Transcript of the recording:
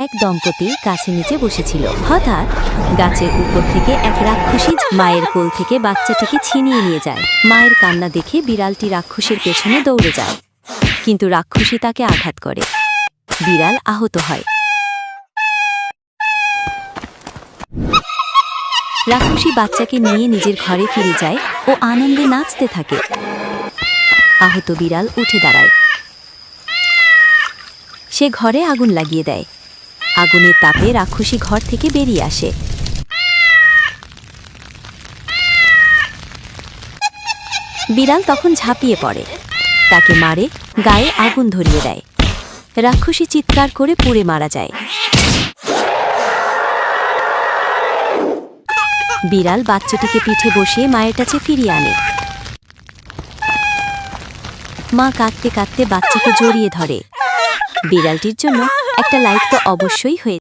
এক দম্পতি গাছের নিচে বসেছিল। হঠাৎ গাছের উপর থেকে এক রাক্ষসী মায়ের কোল থেকে বাচ্চাটিকে ছিনিয়ে নিয়ে যায়। মায়ের কান্না দেখে বিড়ালটি রাক্ষসীর পেছনে দৌড়ে যায়, কিন্তু রাক্ষসী তাকে আঘাত করে। বিড়াল আহত হয়। রাক্ষসী বাচ্চাকে নিয়ে নিজের ঘরে ফিরে যায় ও আনন্দে নাচতে থাকে। আহত বিড়াল উঠে দাঁড়ায়। সে ঘরে আগুন লাগিয়ে দেয়। আগুনের তাপে রাক্ষসী ঘর থেকে বেরিয়ে আসে। বিড়াল তখন ঝাঁপিয়ে পড়ে, তাকে মারে, গায়ে আগুন ধরিয়ে দেয়। রাক্ষসী চিৎকার করে পুড়ে মারা যায়। বিড়াল বাচ্চাটিকে পিঠে বসিয়ে মায়ের কাছে ফিরিয়ে আনে। মা কাঁদতে কাঁদতে বাচ্চাকে জড়িয়ে ধরে। বিড়ালটির জন্য একটা লাইক তো অবশ্যই হয়ে